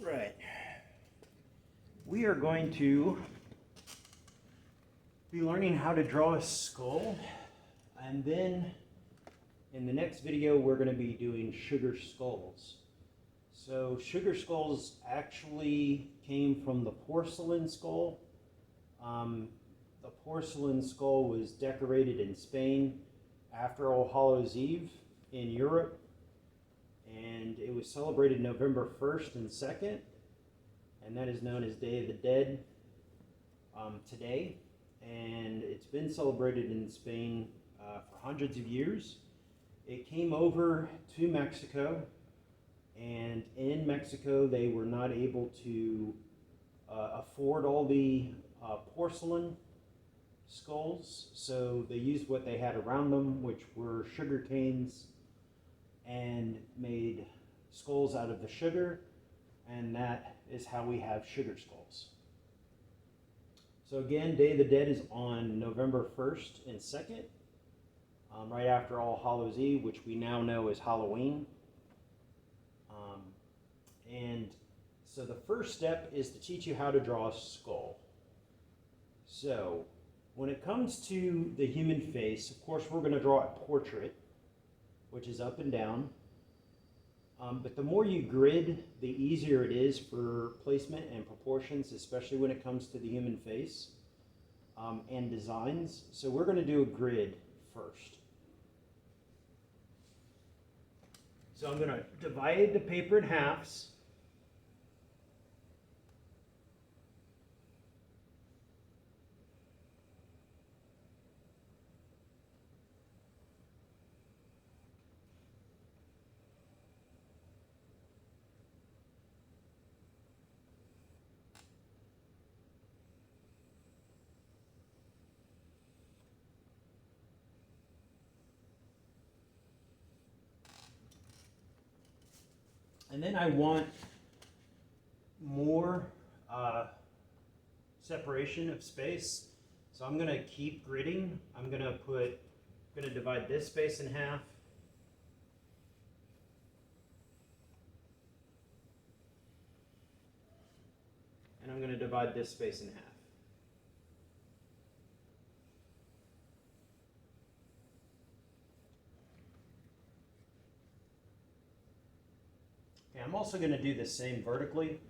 Right. We are going to be learning how to draw a skull, and then in the next video we're going to be doing sugar skulls. So sugar skulls actually came from the porcelain skull. The porcelain skull was decorated in Spain after All Hallows Eve in Europe, and it was celebrated November 1st and 2nd, and that is known as Day of the Dead today. And it's been celebrated in Spain for hundreds of years. It came over to Mexico, and in Mexico they were not able to afford all the porcelain skulls, so they used what they had around them, which were sugar canes, and made skulls out of the sugar, and that is how we have sugar skulls. So again, Day of the Dead is on November 1st and 2nd, right after All Hallows Eve, which we now know is Halloween. And so the first step is to teach you how to draw a skull. So when it comes to the human face, of course we're going to draw a portrait, which is up and down. But the more you grid, the easier it is for placement and proportions, especially when it comes to the human face and designs. So we're going to do a grid first. So I'm going to divide the paper in halves. And then I want more separation of space. So I'm going to keep gridding. I'm going to divide this space in half. And I'm going to divide this space in half. I'm also going to do the same vertically.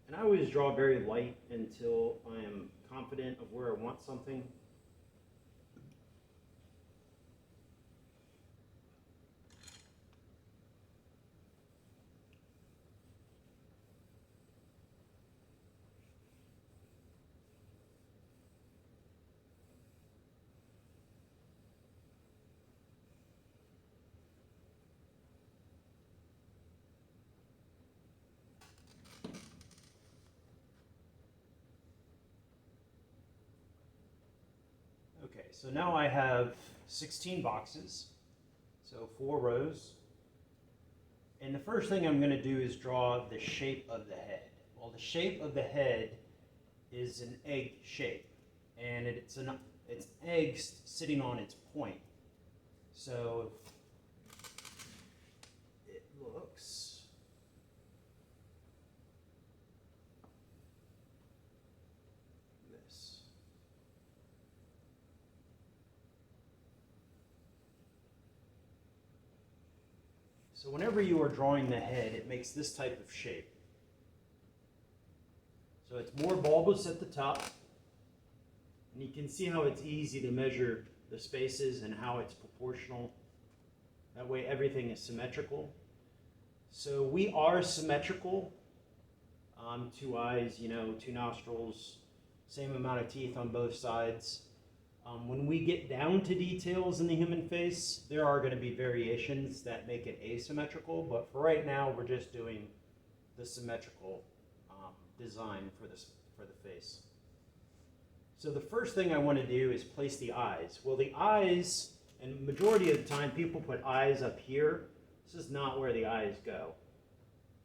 And I always draw very light until I am confident of where I want something. Okay, so now I have 16 boxes, so 4 rows. And the first thing I'm going to do is draw the shape of the head. Well, the shape of the head is an egg shape, and it's egg sitting on its point. So it looks this. So whenever you are drawing the head, it makes this type of shape. So it's more bulbous at the top, and you can see how it's easy to measure the spaces and how it's proportional. That way everything is symmetrical. So we are symmetrical. 2 eyes, 2 nostrils, same amount of teeth on both sides. When we get down to details in the human face, there are going to be variations that make it asymmetrical, but for right now we're just doing the symmetrical design for the face. So the first thing I want to do is place the eyes. Well, the eyes, and majority of the time people put eyes up here. This is not where the eyes go.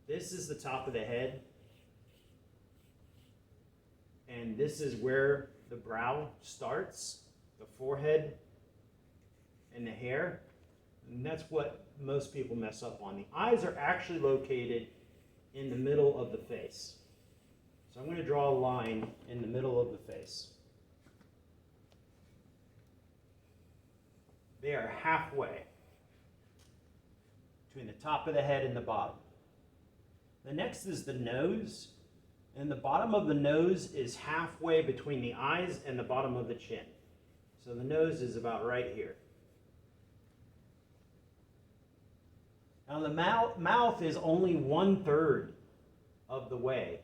This is the top of the head, and this is where the brow starts, the forehead, and the hair, and that's what most people mess up on. The eyes are actually located in the middle of the face. So I'm going to draw a line in the middle of the face. They are halfway between the top of the head and the bottom. The next is the nose, and the bottom of the nose is halfway between the eyes and the bottom of the chin. So the nose is about right here. Now the mouth is only 1/3 of the way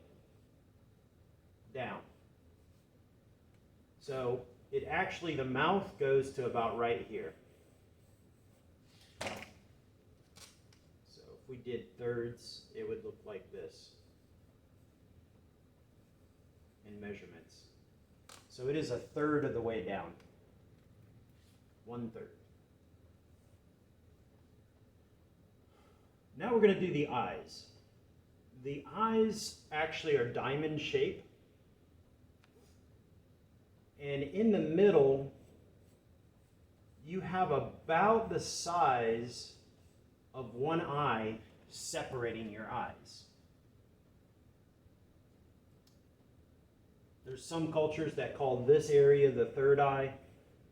down. So it actually, the mouth goes to about right here. So if we did thirds, it would look like this in measurements. So it is 1/3 of the way down. 1/3. Now we're going to do the eyes. The eyes actually are diamond shape. And in the middle, you have about the size of one eye separating your eyes. There's some cultures that call this area the third eye.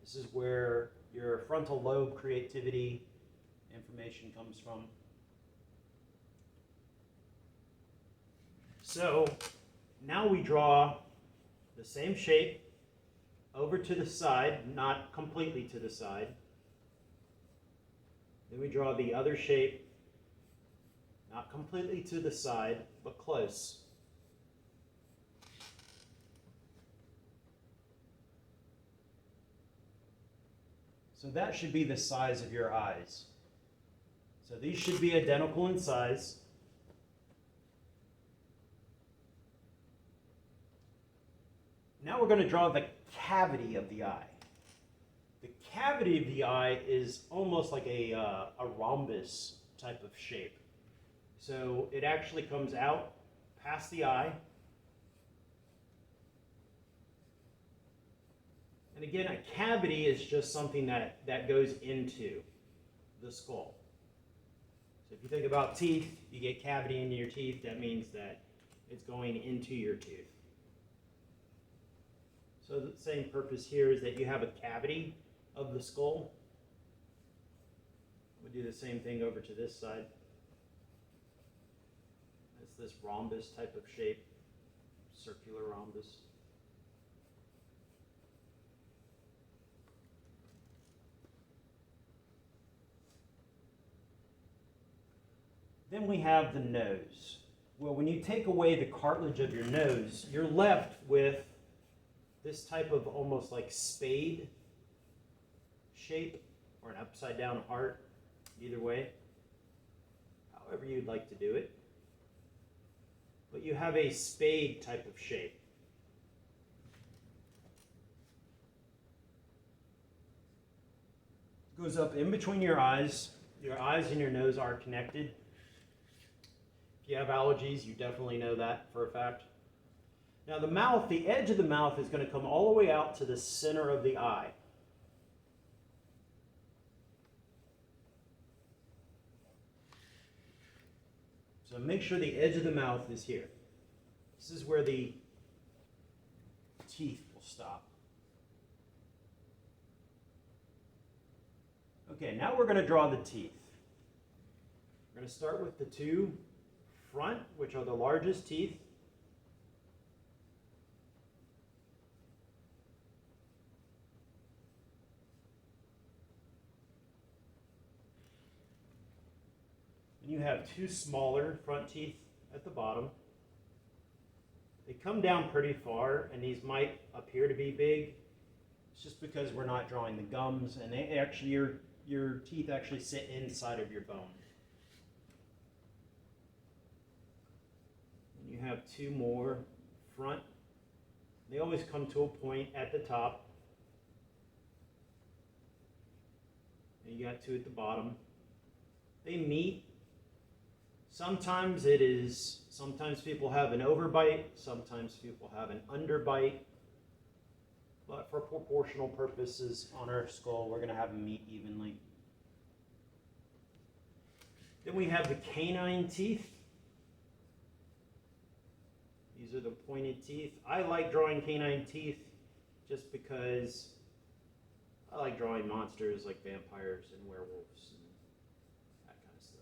This is where your frontal lobe creativity information comes from. So now we draw the same shape over to the side, not completely to the side. Then we draw the other shape, not completely to the side, but close. So that should be the size of your eyes. So these should be identical in size. Now we're going to draw the cavity of the eye. The cavity of the eye is almost like a rhombus type of shape. So it actually comes out past the eye. And again, a cavity is just something that goes into the skull. So if you think about teeth, you get cavity into your teeth, that means that it's going into your tooth. So the same purpose here is that you have a cavity of the skull. We'll do the same thing over to this side. It's this rhombus type of shape, circular rhombus. Then we have the nose. Well, when you take away the cartilage of your nose, you're left with this type of almost like spade shape, or an upside down heart, either way, however you'd like to do it. But you have a spade type of shape. It goes up in between your eyes. Your eyes and your nose are connected. If you have allergies, you definitely know that for a fact. Now the mouth, the edge of the mouth is going to come all the way out to the center of the eye. So make sure the edge of the mouth is here. This is where the teeth will stop. Okay, now we're going to draw the teeth. We're going to start with the two front, which are the largest teeth. And you have two smaller front teeth at the bottom. They come down pretty far, and these might appear to be big. It's just because we're not drawing the gums, and they actually, your teeth actually sit inside of your bone. And you have two more front. They always come to a point at the top. And you got two at the bottom. They meet. Sometimes people have an overbite, sometimes people have an underbite. But for proportional purposes on our skull, we're going to have them meet evenly. Then we have the canine teeth. These are the pointed teeth. I like drawing canine teeth just because I like drawing monsters like vampires and werewolves and that kind of stuff.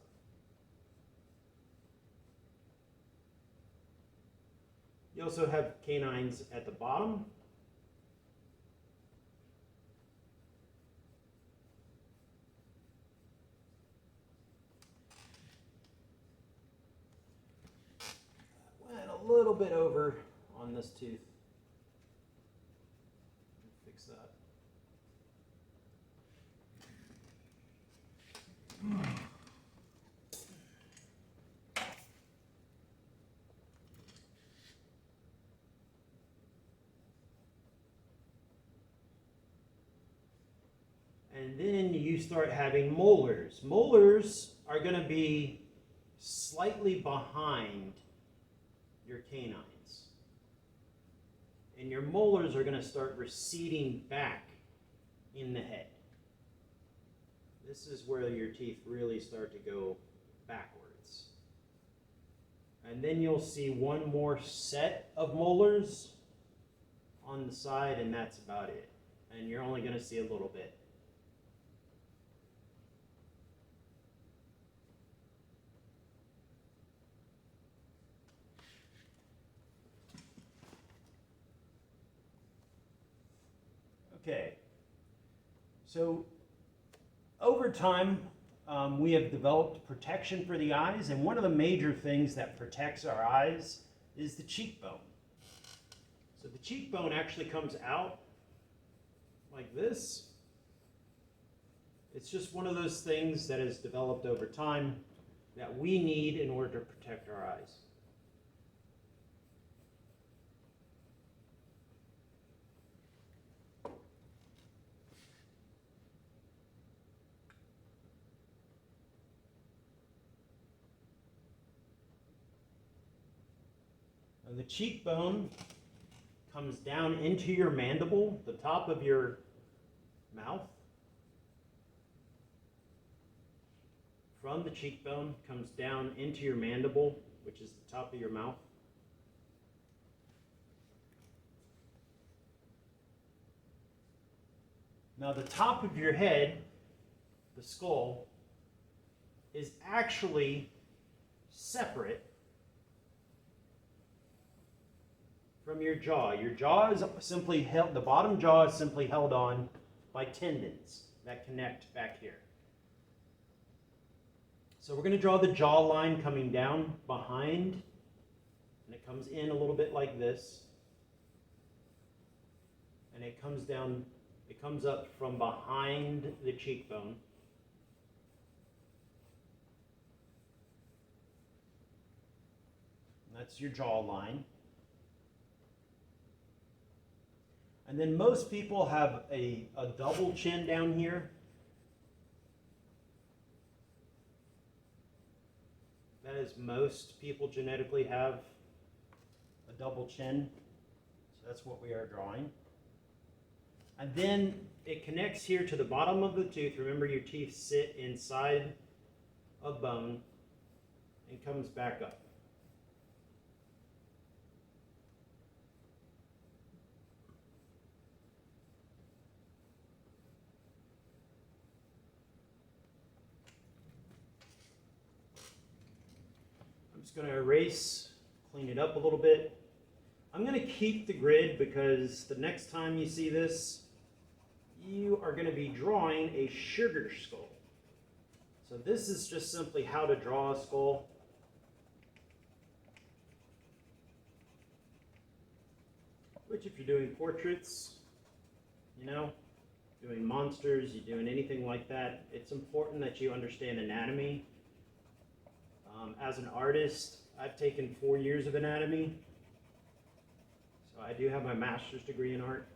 You also have canines at the bottom. Went a little bit over on this tooth. Fix that. And then you start having molars. Molars are going to be slightly behind your canines. And your molars are going to start receding back in the head. This is where your teeth really start to go backwards. And then you'll see one more set of molars on the side, and that's about it. And you're only going to see a little bit. Okay, so over time, we have developed protection for the eyes, and one of the major things that protects our eyes is the cheekbone. So the cheekbone actually comes out like this. It's just one of those things that has developed over time that we need in order to protect our eyes. The cheekbone comes down into your mandible, the top of your mouth. From the cheekbone comes down into your mandible, which is the top of your mouth. Now the top of your head, the skull, is actually separate from your jaw. Your jaw is simply held, the bottom jaw is simply held on by tendons that connect back here. So we're going to draw the jawline coming down behind, and it comes in a little bit like this. And it comes down, it comes up from behind the cheekbone. And that's your jawline. And then most people have a double chin down here. That is, most people genetically have a double chin. So that's what we are drawing. And then it connects here to the bottom of the tooth. Remember, your teeth sit inside a bone and comes back up. Going to erase, clean it up a little bit. I'm going to keep the grid because the next time you see this, you are going to be drawing a sugar skull. So this is just simply how to draw a skull. Which, if you're doing portraits, you know, doing monsters, you're doing anything like that, it's important that you understand anatomy. As an artist, I've taken 4 years of anatomy, so I do have my master's degree in art.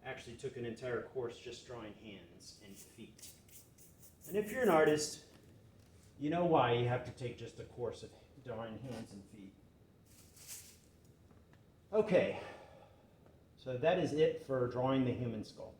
Actually took an entire course just drawing hands and feet. And if you're an artist, you know why you have to take just a course drawing hands and feet. Okay, so that is it for drawing the human skull.